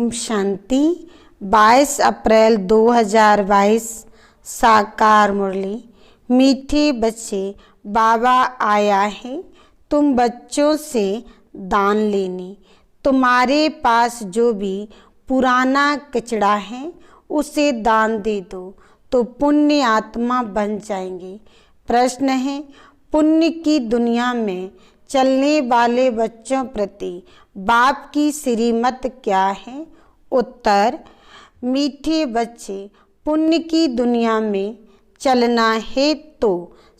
ओम शांति। 22 अप्रैल 2022 साकार मुरली। मीठे बच्चे, बाबा आया है तुम बच्चों से दान लेने। तुम्हारे पास जो भी पुराना कचड़ा है उसे दान दे दो तो पुण्य आत्मा बन जाएंगे। प्रश्न है, पुण्य की दुनिया में चलने वाले बच्चों प्रति बाप की श्रीमत क्या है? उत्तर, मीठे बच्चे, पुण्य की दुनिया में चलना है तो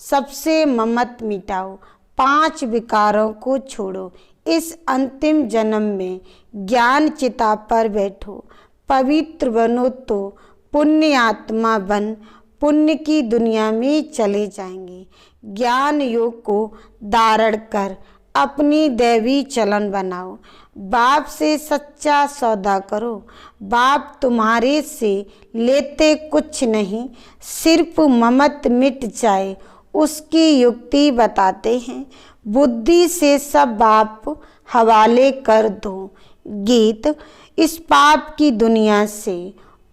सबसे ममत मिटाओ, 5 विकारों को छोड़ो। इस अंतिम जन्म में ज्ञान चिता पर बैठो, पवित्र बनो तो पुण्य आत्मा बन पुण्य की दुनिया में चले जाएंगे। ज्ञान योग को धारण कर अपनी दैवी चलन बनाओ। बाप से सच्चा सौदा करो। बाप तुम्हारे से लेते कुछ नहीं, सिर्फ ममत मिट जाए उसकी युक्ति बताते हैं। बुद्धि से सब बाप हवाले कर दो। गीत। इस पाप की दुनिया से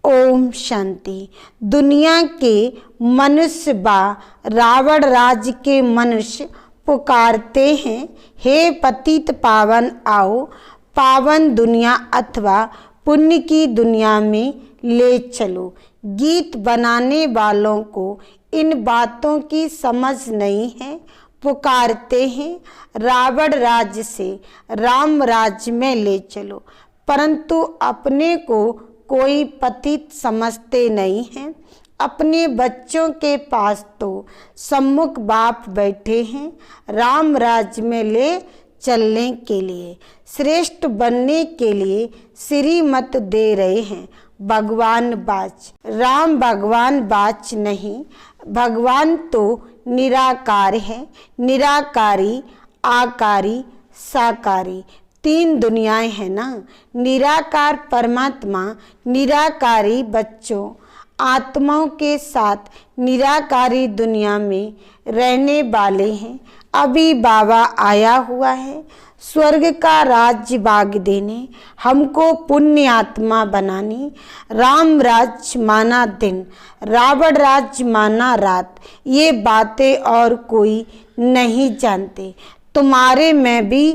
ओम शांति। दुनिया के मनुष्य बा रावण राज्य के मनुष्य पुकारते हैं, हे पतित पावन आओ, पावन दुनिया अथवा पुण्य की दुनिया में ले चलो। गीत बनाने वालों को इन बातों की समझ नहीं है। पुकारते हैं रावण राज्य से राम राज्य में ले चलो, परंतु अपने को कोई पतित समझते नहीं हैं। अपने बच्चों के पास तो सम्मुख बाप बैठे हैं राम राज्य में ले चलने के लिए, श्रेष्ठ बनने के लिए श्रीमत दे रहे हैं। भगवान बाच, राम भगवान बाच नहीं, भगवान तो निराकार है। निराकारी, आकारी, साकारी, 3 दुनियाएं हैं ना। निराकार परमात्मा निराकारी बच्चों आत्माओं के साथ निराकारी दुनिया में रहने वाले हैं। अभी बाबा आया हुआ है स्वर्ग का राज्य भाग देने, हमको पुण्य आत्मा बनानी। राम राज्य माना दिन, रावण राज्य माना रात, ये बातें और कोई नहीं जानते। तुम्हारे में भी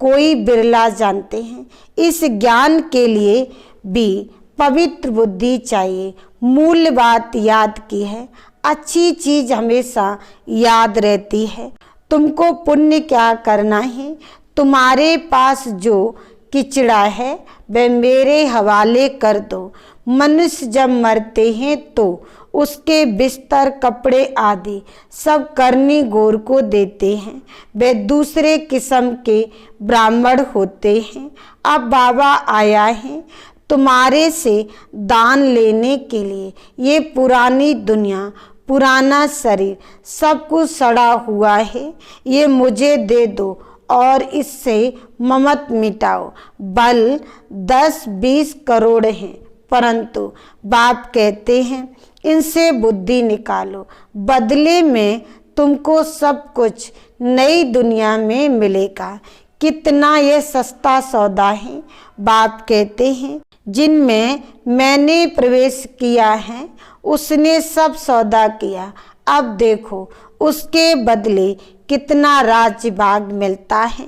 कोई बिरला जानते हैं। इस ज्ञान के लिए भी पवित्र बुद्धि चाहिए। मूल बात याद की है, अच्छी चीज हमेशा याद रहती है। तुमको पुण्य क्या करना है? तुम्हारे पास जो किचड़ा है वह मेरे हवाले कर दो। मनुष्य जब मरते हैं तो उसके बिस्तर, कपड़े आदि सब करनी गौर को देते हैं। वे दूसरे किस्म के ब्राह्मण होते हैं। अब बाबा आया है तुम्हारे से दान लेने के लिए। ये पुरानी दुनिया, पुराना शरीर सब कुछ सड़ा हुआ है, ये मुझे दे दो और इससे ममत मिटाओ। बल 10-20 करोड़ हैं, परंतु बाप कहते हैं इनसे बुद्धि निकालो, बदले में तुमको सब कुछ नई दुनिया में मिलेगा। कितना ये सस्ता सौदा है। बाप कहते हैं जिनमें मैंने प्रवेश किया है उसने सब सौदा किया। अब देखो उसके बदले कितना राज्य भाग मिलता है।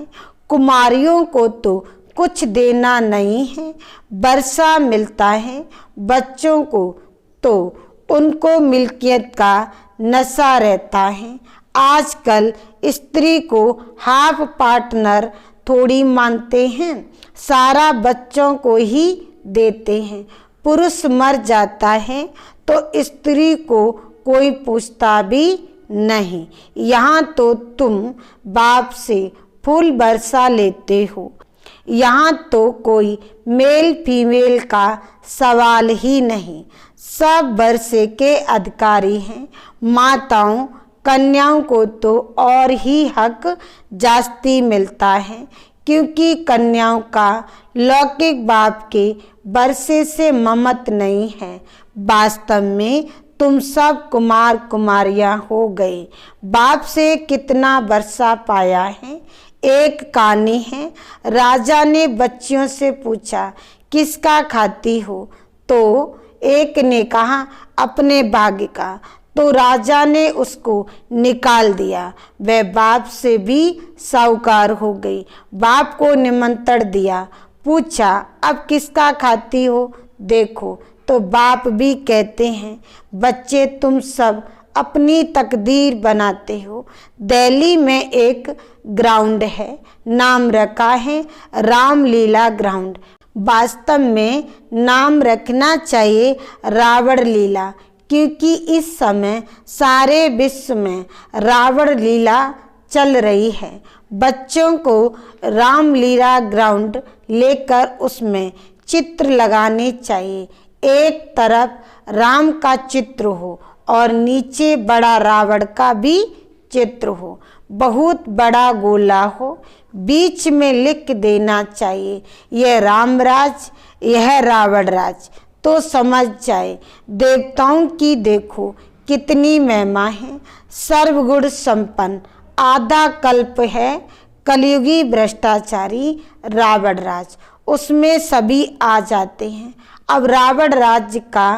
कुमारियों को तो कुछ देना नहीं है, वर्षा मिलता है। बच्चों को तो उनको मिल्कियत का नशा रहता है। आजकल स्त्री को हाफ पार्टनर थोड़ी मानते हैं, सारा बच्चों को ही देते हैं। पुरुष मर जाता है तो स्त्री को कोई पूछता भी नहीं। यहाँ तो तुम बाप से फूल बरसा लेते हो। यहाँ तो कोई मेल फीमेल का सवाल ही नहीं, सब वर्षे के अधिकारी हैं। माताओं कन्याओं को तो और ही हक जास्ती मिलता है, क्योंकि कन्याओं का लौकिक बाप के वर्षे से ममत नहीं है। वास्तव में तुम सब कुमार कुमारियां हो गए। बाप से कितना वर्षा पाया है। एक कहानी है, राजा ने बच्चियों से पूछा किसका खाती हो? तो एक ने कहा, अपने भाग्य का। तो राजा ने उसको निकाल दिया। वह बाप से भी साहूकार हो गई। बाप को निमंत्रण दिया, पूछा, अब किसका खाती हो? देखो, तो बाप भी कहते हैं, बच्चे तुम सब अपनी तकदीर बनाते हो। दिल्ली में एक ग्राउंड है, नाम रखा है रामलीला ग्राउंड। वास्तव में नाम रखना चाहिए रावण लीला, क्योंकि इस समय सारे विश्व में रावण लीला चल रही है। बच्चों को रामलीला ग्राउंड लेकर उसमें चित्र लगाने चाहिए। एक तरफ राम का चित्र हो और नीचे बड़ा रावण का भी चित्र हो, बहुत बड़ा गोला हो, बीच में लिख देना चाहिए, यह रामराज, यह रावण राज। तो समझ जाए देवताओं की देखो कितनी महिमा है। सर्वगुण संपन्न आधा कल्प है, कलयुगी भ्रष्टाचारी रावण राज, उसमें सभी आ जाते हैं। अब रावण राज्य का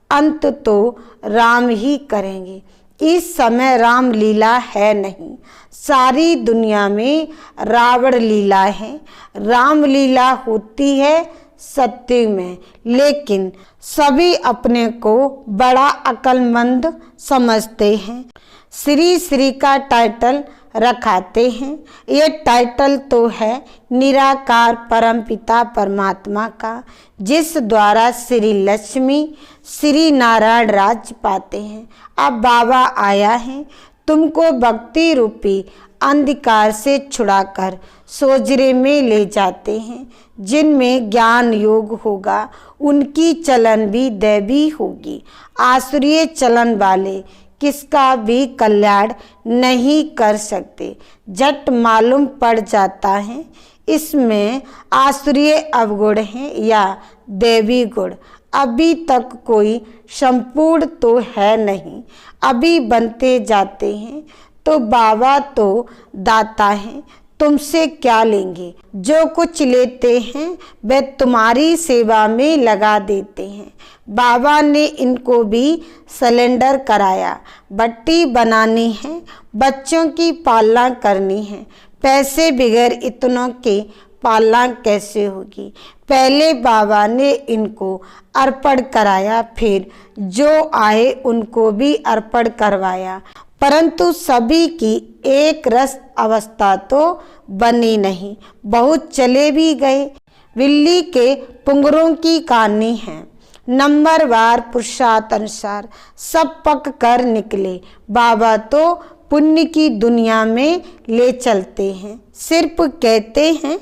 अंत तो राम ही करेंगे। इस समय राम लीला है नहीं, सारी दुनिया में रावण लीला है। राम लीला होती है सत्य में, लेकिन सभी अपने को बड़ा अक्लमंद समझते हैं। श्री श्री का टाइटल रखाते हैं। ये टाइटल तो है निराकार परमपिता परमात्मा का, जिस द्वारा श्री लक्ष्मी श्री नारायण राज्य पाते हैं। अब बाबा आया है, तुमको भक्ति रूपी अंधकार से छुड़ाकर सोजरे में ले जाते हैं। जिनमें ज्ञान योग होगा उनकी चलन भी दैवी होगी। आसुरीय चलन वाले किसका भी कल्याण नहीं कर सकते। झट मालूम पड़ जाता है इसमें आसुरीय अवगुण है या दैवी गुण। अभी तक कोई संपूर्ण तो है नहीं, अभी बनते जाते हैं। तो बाबा तो दाता हैं, तुमसे क्या लेंगे? जो कुछ लेते हैं वे तुम्हारी सेवा में लगा देते हैं। बाबा ने इनको भी सिलेंडर कराया। भट्टी बनानी है, बच्चों की पालना करनी है। पैसे बगैर इतनों के पालना कैसे होगी? पहले बाबा ने इनको अर्पण कराया, फिर जो आए उनको भी अर्पण करवाया, परंतु सभी की एक रस अवस्था तो बनी नहीं, बहुत चले भी गए। बिल्ली के पुंगरों की कहानी है। नंबरवार पुरुषार्थ अनुसार सब पक कर निकले। बाबा तो पुण्य की दुनिया में ले चलते हैं। सिर्फ कहते हैं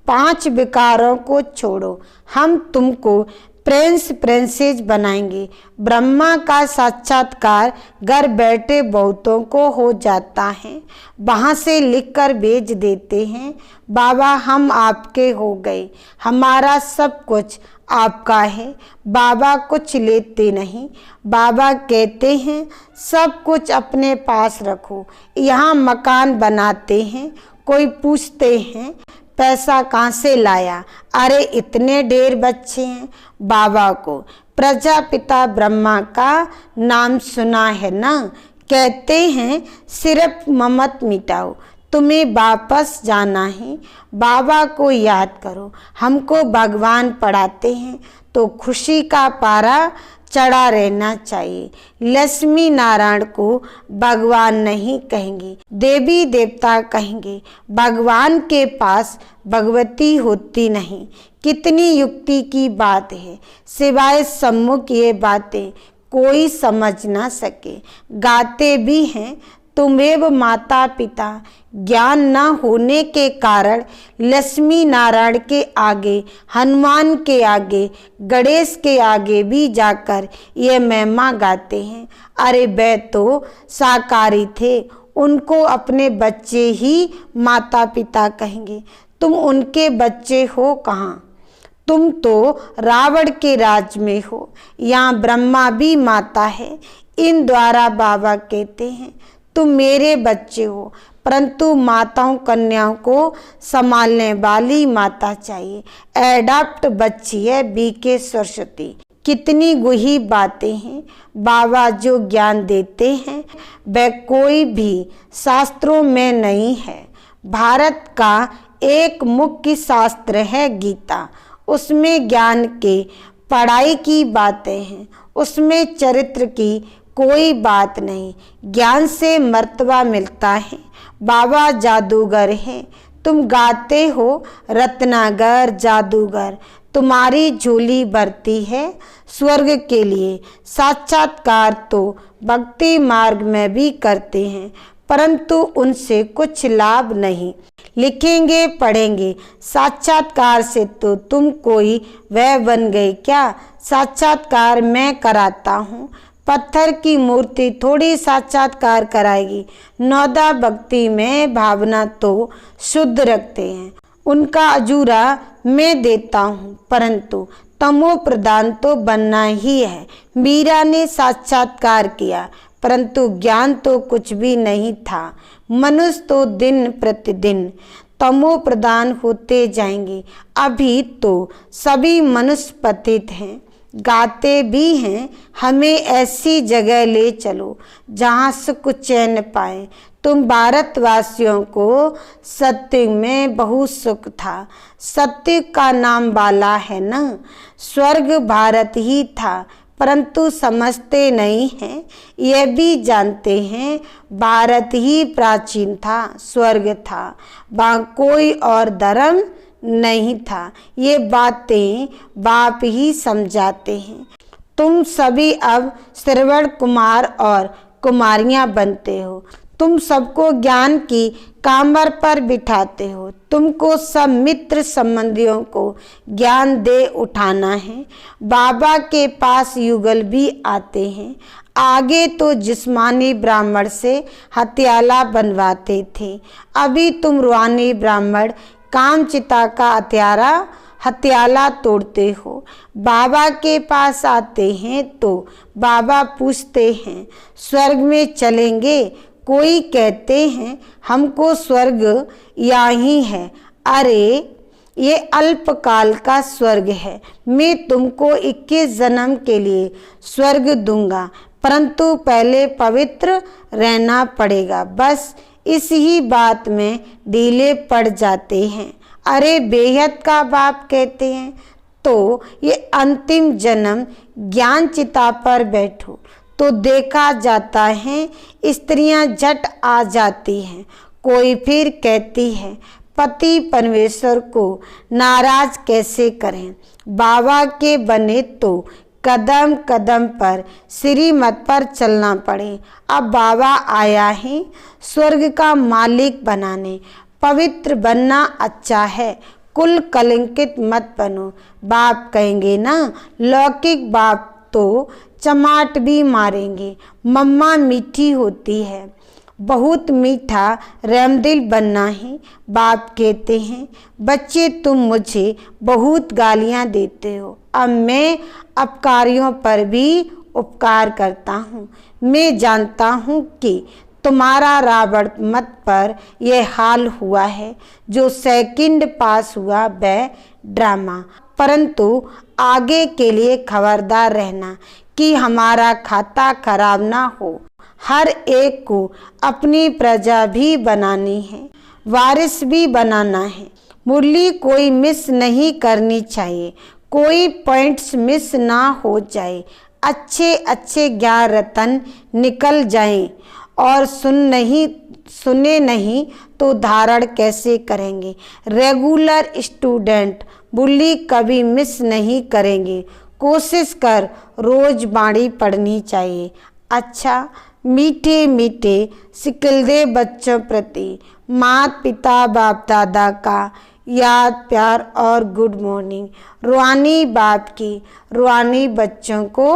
5 विकारों को छोड़ो, हम तुमको प्रिंसेस बनाएंगे। ब्रह्मा का साक्षात्कार घर बैठे बहुतों को हो जाता है, वहाँ से लिखकर भेज देते हैं, बाबा हम आपके हो गए, हमारा सब कुछ आपका है। बाबा कुछ लेते नहीं, बाबा कहते हैं सब कुछ अपने पास रखो। यहाँ मकान बनाते हैं, कोई पूछते हैं पैसा कहाँ से लाया? अरे इतने ढेर बच्चे हैं। बाबा को प्रजापिता ब्रह्मा का नाम सुना है ना? कहते हैं सिर्फ ममत मिटाओ, तुम्हें वापस जाना है। बाबा को याद करो। हमको भगवान पढ़ाते हैं तो खुशी का पारा चढ़ा रहना चाहिए। लक्ष्मी नारायण को भगवान नहीं कहेंगे, देवी देवता कहेंगे। भगवान के पास भगवती होती नहीं। कितनी युक्ति की बात है, सिवाय सम्मुख ये बातें कोई समझ ना सके। गाते भी हैं तुम्हें माता पिता, ज्ञान न होने के कारण लक्ष्मी नारायण के आगे, हनुमान के आगे, गणेश के आगे भी जाकर ये महिमा गाते हैं। अरे वे तो साकारी थे, उनको अपने बच्चे ही माता पिता कहेंगे। तुम उनके बच्चे हो कहाँ? तुम तो रावण के राज में हो। यहाँ ब्रह्मा भी माता है। इन द्वारा बाबा कहते हैं तुम मेरे बच्चे हो। परंतु माताओं कन्याओं को संभालने वाली माता चाहिए। एडॉप्ट बच्ची है बीके सरस्वती। कितनी गुही बातें हैं। बाबा जो ज्ञान देते हैं वह कोई भी शास्त्रों में नहीं है। भारत का एक मुख्य शास्त्र है गीता। उसमें ज्ञान के पढ़ाई की बातें हैं, उसमें चरित्र की कोई बात नहीं। ज्ञान से मर्तबा मिलता है। बाबा जादूगर हैं, तुम गाते हो रत्नागर जादूगर, तुम्हारी झोली भरती है स्वर्ग के लिए। साक्षात्कार तो भक्ति मार्ग में भी करते हैं, परंतु उनसे कुछ लाभ नहीं। लिखेंगे पढ़ेंगे, साक्षात्कार से तो तुम कोई वह बन गए क्या? साक्षात्कार मैं कराता हूँ, पत्थर की मूर्ति थोड़ी साक्षात्कार कराएगी। नौदा भक्ति में भावना तो शुद्ध रखते हैं, उनका अजूरा मैं देता हूँ, परंतु तमो प्रधान तो बनना ही है। मीरा ने साक्षात्कार किया, परंतु ज्ञान तो कुछ भी नहीं था। मनुष्य तो दिन प्रतिदिन तमो प्रधान होते जाएंगे। अभी तो सभी मनुष्य पतित हैं। गाते भी हैं, हमें ऐसी जगह ले चलो जहाँ सुख चैन पाए। तुम भारतवासियों को सत्य में बहुत सुख था। सत्य का नाम वाला है ना, स्वर्ग भारत ही था, परंतु समझते नहीं हैं। यह भी जानते हैं भारत ही प्राचीन था, स्वर्ग था, वहाँ कोई और धर्म नहीं था। ये बातें बाप ही समझाते हैं। तुम सभी अब श्रवण कुमार और कुमारियां बनते हो। तुम सबको ज्ञान की कामर पर बिठाते हो। तुमको सब मित्र संबंधियों को ज्ञान दे उठाना है। बाबा के पास युगल भी आते हैं। आगे तो जिस्मानी ब्राह्मण से हथियाला बनवाते थे, अभी तुम रूहानी ब्राह्मण कामचिता का हथियाला तोड़ते हो। बाबा के पास आते हैं तो बाबा पूछते हैं स्वर्ग में चलेंगे? कोई कहते हैं हमको स्वर्ग यहीं है। अरे ये अल्पकाल का स्वर्ग है। मैं तुमको 21 जन्म के लिए स्वर्ग दूंगा, परंतु पहले पवित्र रहना पड़ेगा। बस इस ही बात में ढीले पड़ जाते हैं। अरे बेहद का बाप कहते हैं तो ये अंतिम जन्म ज्ञान चिता पर बैठो तो देखा जाता है स्त्रियां झट आ जाती हैं। कोई फिर कहती है पति परमेश्वर को नाराज कैसे करें? बाबा के बने तो कदम कदम पर श्रीमत पर चलना पड़े। अब बाबा आया है स्वर्ग का मालिक बनाने। पवित्र बनना अच्छा है, कुल कलंकित मत बनो। बाप कहेंगे ना, लौकिक बाप तो चमाट भी मारेंगे। मम्मा मीठी होती है, बहुत मीठा रहमदिल बनना है। बाप कहते हैं बच्चे तुम मुझे बहुत गालियां देते हो, अब मैं अपकारियों पर भी उपकार करता हूँ। मैं जानता हूँ कि तुम्हारा रावण मत पर यह हाल हुआ है। जो सेकंड पास हुआ वह ड्रामा, परंतु आगे के लिए खबरदार रहना कि हमारा खाता खराब ना हो। हर एक को अपनी प्रजा भी बनानी है, वारिस भी बनाना है। मुरली कोई मिस नहीं करनी चाहिए, कोई पॉइंट्स मिस ना हो जाए। अच्छे अच्छे 11 रतन निकल जाएं और सुने नहीं तो धारण कैसे करेंगे? रेगुलर स्टूडेंट बुल्ली कभी मिस नहीं करेंगे। कोशिश कर रोज बाणी पढ़नी चाहिए। अच्छा, मीठे मीठे सिकलदे बच्चों प्रति माता पिता बाप दादा का याद प्यार और गुड मॉर्निंग। रूहानी बाप की रूहानी बच्चों को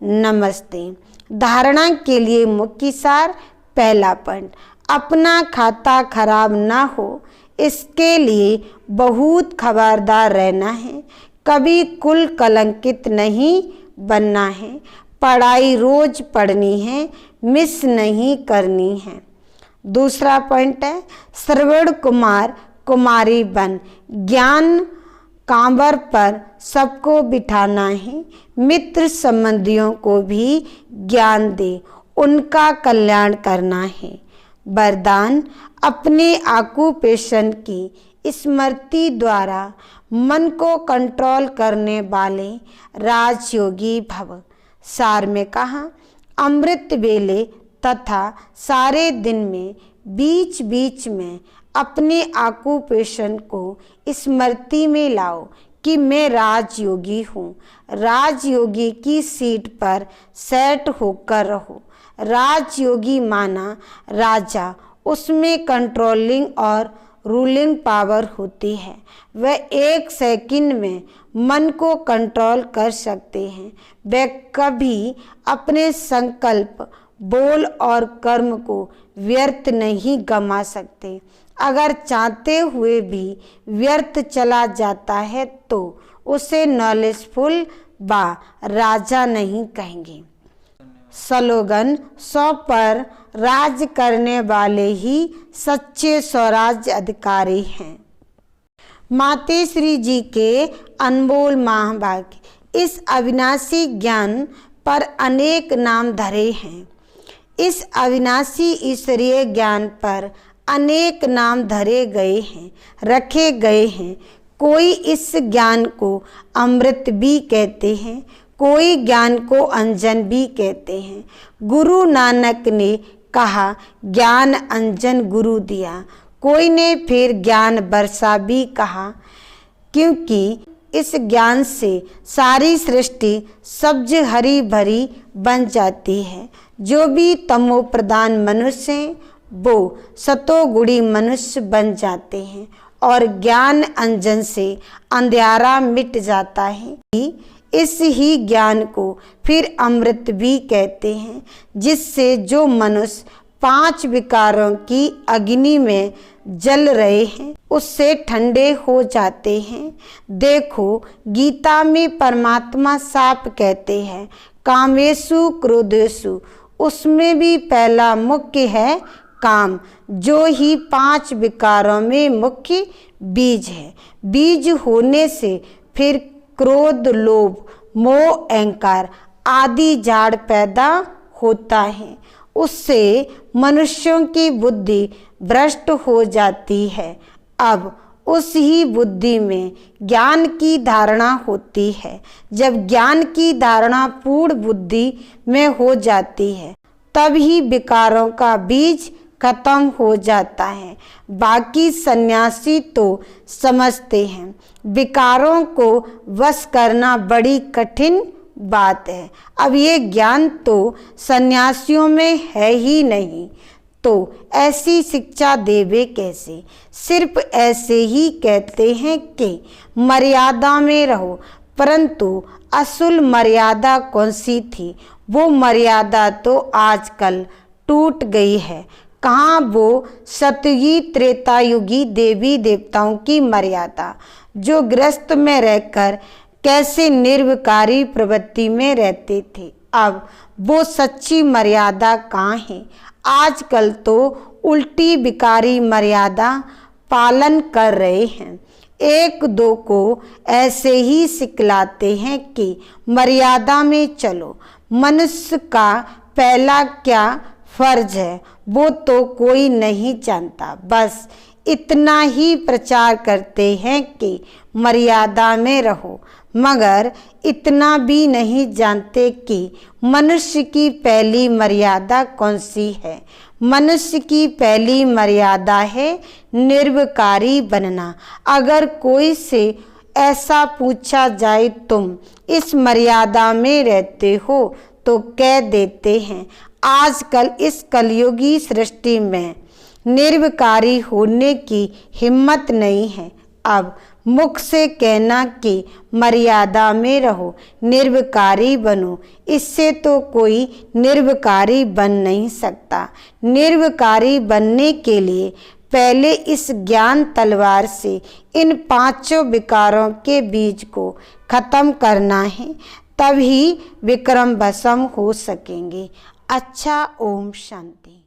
नमस्ते। धारणा के लिए मुख्य सार पहला पॉइंट, अपना खाता खराब ना हो इसके लिए बहुत खबरदार रहना है। कभी कुल कलंकित नहीं बनना है। पढ़ाई रोज पढ़नी है, मिस नहीं करनी है। दूसरा पॉइंट है श्रवण कुमार कुमारी बन, ज्ञान कांवर पर सबको बिठाना है, मित्र संबंधियों को भी ज्ञान दे, उनका कल्याण करना है। वरदान अपने ऑक्यूपेशन की स्मृति द्वारा मन को कंट्रोल करने वाले राजयोगी भव। सार में कहा अमृत वेले तथा सारे दिन में बीच बीच में अपने ऑक्यूपेशन को स्मृति में लाओ कि मैं राजयोगी हूँ। राजयोगी की सीट पर सेट होकर रहो। राजयोगी माना राजा, उसमें कंट्रोलिंग और रूलिंग पावर होती है। वह 1 सेकंड में मन को कंट्रोल कर सकते हैं। वे कभी अपने संकल्प, बोल और कर्म को व्यर्थ नहीं गमा सकते। अगर चाहते हुए भी व्यर्थ चला जाता है तो उसे नॉलेजफुल बा राजा नहीं कहेंगे। स्लोगन 100 पर राज करने वाले ही सच्चे स्वराज्य अधिकारी हैं। मातेश्री जी के अनमोल महाभाग्य। इस अविनाशी ज्ञान पर अनेक नाम धरे हैं। इस अविनाशी ईश्वरीय ज्ञान पर अनेक नाम धरे गए हैं, रखे गए हैं। कोई इस ज्ञान को अमृत भी कहते हैं, कोई ज्ञान को अंजन भी कहते हैं। गुरु नानक ने कहा ज्ञान अंजन गुरु दिया। कोई ने फिर ज्ञान बरसा भी कहा, क्योंकि इस ज्ञान से सारी सृष्टि सब्ज हरी भरी बन जाती है। जो भी तमो प्रधान मनुष्य हैं वो सतोगुणी मनुष्य बन जाते हैं और ज्ञान अंजन से अंधियारा मिट जाता है। इस ही ज्ञान को फिर अमृत भी कहते हैं, जिससे जो मनुष्य 5 विकारों की अग्नि में जल रहे हैं उससे ठंडे हो जाते हैं। देखो गीता में परमात्मा साफ कहते हैं कामेषु क्रोधेषु, उसमें भी पहला मुख्य है काम, जो ही 5 विकारों में मुख्य बीज है। बीज होने से फिर क्रोध, लोभ, मोह, अहंकार आदि झाड़ पैदा होता है। उससे मनुष्यों की बुद्धि भ्रष्ट हो जाती है। अब उस ही बुद्धि में ज्ञान की धारणा होती है। जब ज्ञान की धारणा पूर्ण बुद्धि में हो जाती है तब ही विकारों का बीज खत्म हो जाता है। बाकी सन्यासी तो समझते हैं विकारों को वश करना बड़ी कठिन बात है। अब ये ज्ञान तो सन्यासियों में है ही नहीं, तो ऐसी शिक्षा देवे कैसे? सिर्फ ऐसे ही कहते हैं कि मर्यादा में रहो, परंतु असल मर्यादा कौन सी थी? वो मर्यादा तो आजकल टूट गई है। कहाँ वो सतयुगी त्रेतायुगी देवी देवताओं की मर्यादा, जो गृहस्थ में रहकर कैसे निर्विकारी प्रवृत्ति में रहते थे। अब वो सच्ची मर्यादा कहाँ है? आजकल तो उल्टी विकारी मर्यादा पालन कर रहे हैं। 1-2 को ऐसे ही सिखलाते हैं कि मर्यादा में चलो। मनुष्य का पहला क्या फर्ज है वो तो कोई नहीं जानता। बस इतना ही प्रचार करते हैं कि मर्यादा में रहो, मगर इतना भी नहीं जानते कि मनुष्य की पहली मर्यादा कौन सी है। मनुष्य की पहली मर्यादा है निर्विकारी बनना। अगर कोई से ऐसा पूछा जाए तुम इस मर्यादा में रहते हो तो कह देते हैं आजकल इस कलयुगी सृष्टि में निर्विकारी होने की हिम्मत नहीं है। अब मुख से कहना कि मर्यादा में रहो, निर्विकारी बनो, इससे तो कोई निर्विकारी बन नहीं सकता। निर्विकारी बनने के लिए पहले इस ज्ञान तलवार से इन 5 विकारों के बीज को खत्म करना है, तभी विक्रम भस्म हो सकेंगे। अच्छा, ओम शांति।